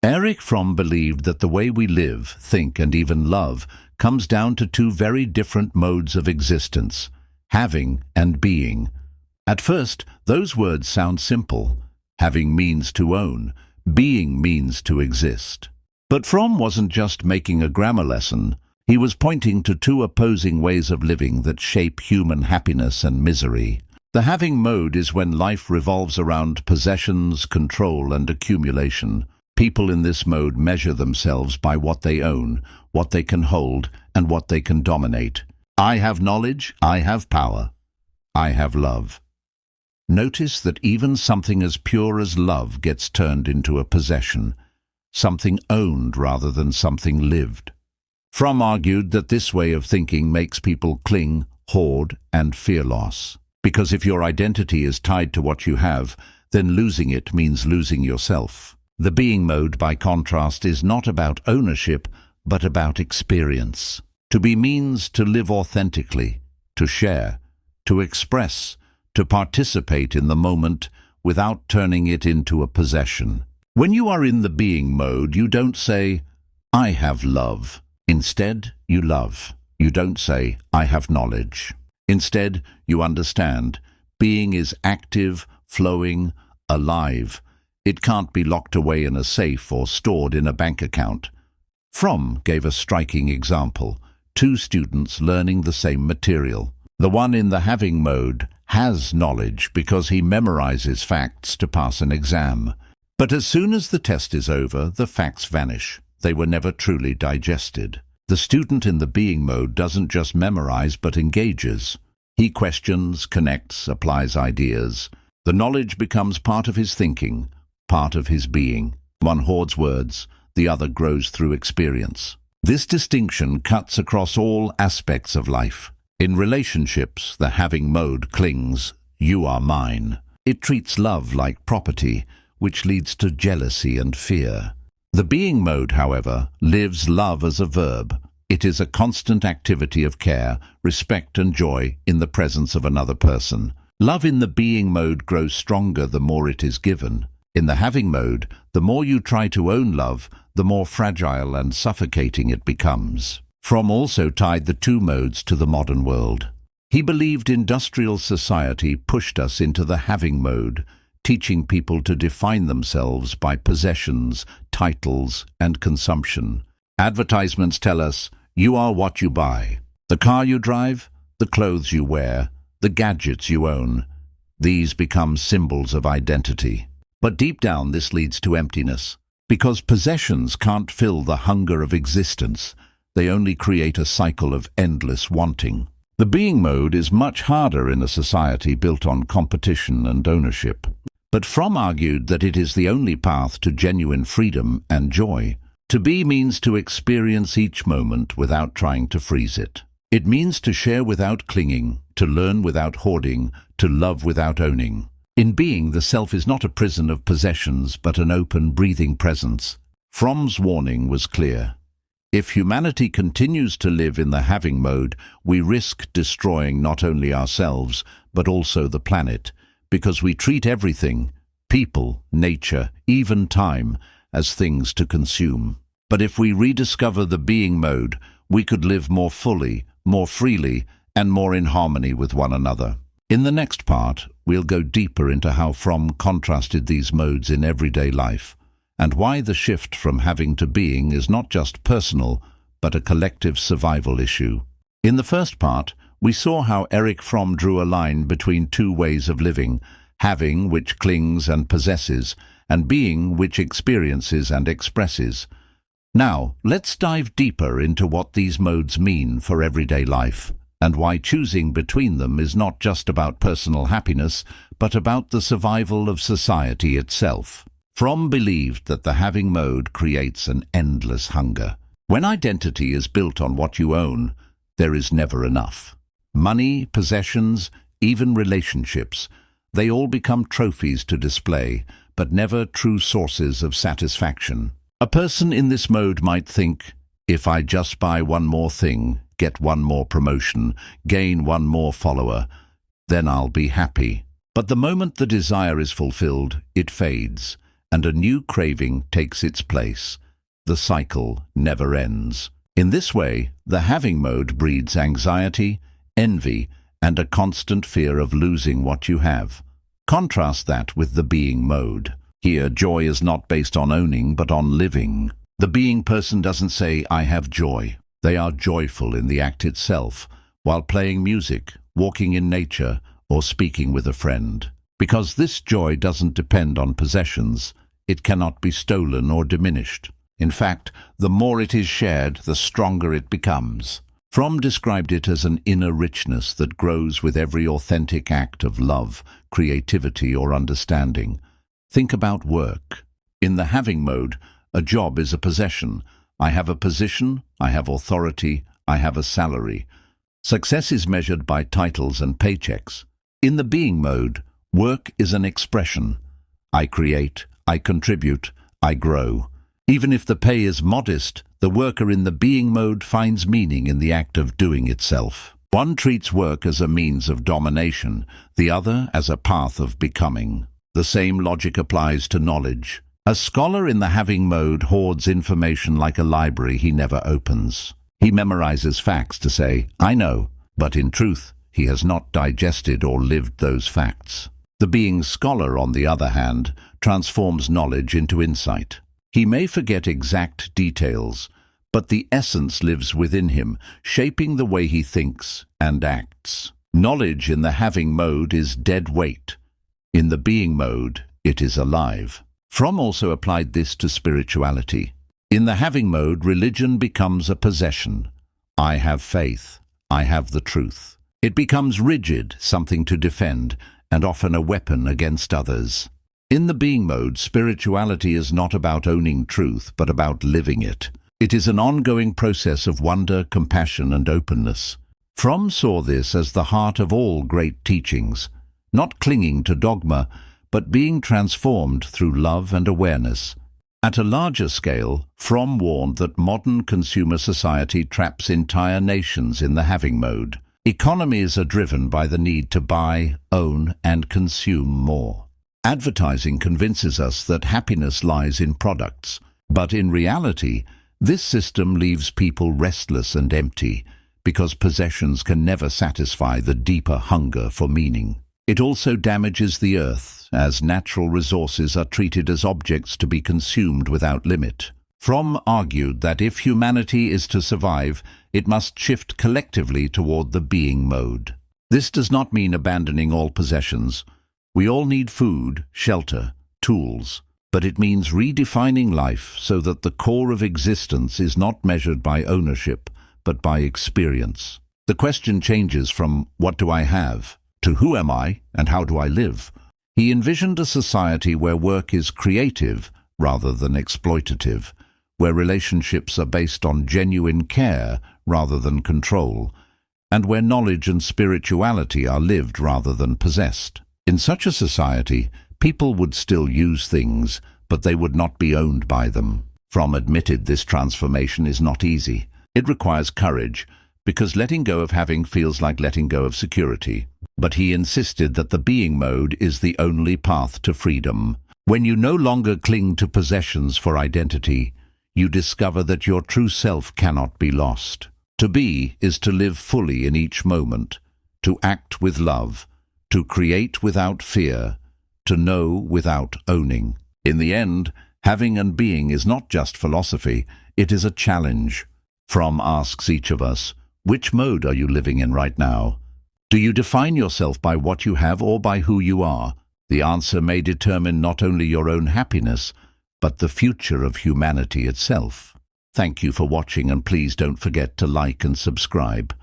Erich Fromm believed that the way we live, think, and even love comes down to two very different modes of existence, having and being. At first, those words sound simple. Having means to own, being means to exist. But Fromm wasn't just making a grammar lesson. He was pointing to two opposing ways of living that shape human happiness and misery. The having mode is when life revolves around possessions, control, and accumulation. People in this mode measure themselves by what they own, what they can hold, and what they can dominate. I have knowledge, I have power, I have love. Notice that even something as pure as love gets turned into a possession, something owned rather than something lived. Fromm argued that this way of thinking makes people cling, hoard, and fear loss. Because if your identity is tied to what you have, then losing it means losing yourself. The being mode, by contrast, is not about ownership, but about experience. To be means to live authentically, to share, to express, to participate in the moment without turning it into a possession. When you are in the being mode, you don't say, I have love. Instead, you love. You don't say, I have knowledge. Instead, you understand. Being is active, flowing, alive. It can't be locked away in a safe or stored in a bank account. Fromm gave a striking example. Two students learning the same material. The one in the having mode has knowledge because he memorizes facts to pass an exam. But as soon as the test is over, the facts vanish. They were never truly digested. The student in the being mode doesn't just memorize but engages. He questions, connects, applies ideas. The knowledge becomes part of his thinking, part of his being. One hoards words, the other grows through experience. This distinction cuts across all aspects of life. In relationships, the having mode clings, you are mine. It treats love like property, which leads to jealousy and fear. The being mode, however, lives love as a verb. It is a constant activity of care, respect and joy in the presence of another person. Love in the being mode grows stronger the more it is given. In the having mode, the more you try to own love, the more fragile and suffocating it becomes. Fromm also tied the two modes to the modern world. He believed industrial society pushed us into the having mode, teaching people to define themselves by possessions, titles, and consumption. Advertisements tell us, you are what you buy. The car you drive, the clothes you wear, the gadgets you own. These become symbols of identity. But deep down this leads to emptiness, because possessions can't fill the hunger of existence. They only create a cycle of endless wanting. The being mode is much harder in a society built on competition and ownership. But Fromm argued that it is the only path to genuine freedom and joy. To be means to experience each moment without trying to freeze it. It means to share without clinging, to learn without hoarding, to love without owning. In being, the self is not a prison of possessions, but an open, breathing presence. Fromm's warning was clear. If humanity continues to live in the having mode, we risk destroying not only ourselves, but also the planet, because we treat everything, people, nature, even time, as things to consume. But if we rediscover the being mode, we could live more fully, more freely, and more in harmony with one another. In the next part, we'll go deeper into how Fromm contrasted these modes in everyday life, and why the shift from having to being is not just personal, but a collective survival issue. In the first part, we saw how Erich Fromm drew a line between two ways of living, having, which clings and possesses, and being, which experiences and expresses. Now, let's dive deeper into what these modes mean for everyday life, and why choosing between them is not just about personal happiness, but about the survival of society itself. Fromm believed that the having mode creates an endless hunger. When identity is built on what you own, there is never enough. Money, possessions, even relationships, they all become trophies to display, but never true sources of satisfaction. A person in this mode might think, if I just buy one more thing, get one more promotion, gain one more follower, then I'll be happy. But the moment the desire is fulfilled, it fades, and a new craving takes its place. The cycle never ends. In this way, the having mode breeds anxiety, envy, and a constant fear of losing what you have. Contrast that with the being mode. Here, joy is not based on owning, but on living. The being person doesn't say, "I have joy." They are joyful in the act itself, while playing music, walking in nature, or speaking with a friend. Because this joy doesn't depend on possessions, it cannot be stolen or diminished. In fact, the more it is shared, the stronger it becomes. Fromm described it as an inner richness that grows with every authentic act of love, creativity, or understanding. Think about work. In the having mode, a job is a possession. I have a position, I have authority, I have a salary. Success is measured by titles and paychecks. In the being mode, work is an expression. I create, I contribute, I grow. Even if the pay is modest, the worker in the being mode finds meaning in the act of doing itself. One treats work as a means of domination, the other as a path of becoming. The same logic applies to knowledge. A scholar in the having mode hoards information like a library he never opens. He memorizes facts to say, "I know," but in truth, he has not digested or lived those facts. The being scholar, on the other hand, transforms knowledge into insight. He may forget exact details, but the essence lives within him, shaping the way he thinks and acts. Knowledge in the having mode is dead weight. In the being mode, it is alive. Fromm also applied this to spirituality. In the having mode, religion becomes a possession. I have faith. I have the truth. It becomes rigid, something to defend, and often a weapon against others. In the being mode, spirituality is not about owning truth, but about living it. It is an ongoing process of wonder, compassion, and openness. Fromm saw this as the heart of all great teachings, not clinging to dogma, but being transformed through love and awareness. At a larger scale, Fromm warned that modern consumer society traps entire nations in the having mode. Economies are driven by the need to buy, own, and consume more. Advertising convinces us that happiness lies in products, but in reality, this system leaves people restless and empty because possessions can never satisfy the deeper hunger for meaning. It also damages the earth, as natural resources are treated as objects to be consumed without limit. Fromm argued that if humanity is to survive, it must shift collectively toward the being mode. This does not mean abandoning all possessions. We all need food, shelter, tools, but it means redefining life so that the core of existence is not measured by ownership, but by experience. The question changes from "what do I have?" to "who am I and how do I live?" He envisioned a society where work is creative rather than exploitative, where relationships are based on genuine care rather than control, and where knowledge and spirituality are lived rather than possessed. In such a society, people would still use things, but they would not be owned by them. Fromm admitted this transformation is not easy. It requires courage, because letting go of having feels like letting go of security. But he insisted that the being mode is the only path to freedom. When you no longer cling to possessions for identity, you discover that your true self cannot be lost. To be is to live fully in each moment, to act with love, to create without fear, to know without owning. In the end, having and being is not just philosophy, it is a challenge. Fromm asks each of us, which mode are you living in right now? Do you define yourself by what you have or by who you are? The answer may determine not only your own happiness, but the future of humanity itself. Thank you for watching, and please don't forget to like and subscribe.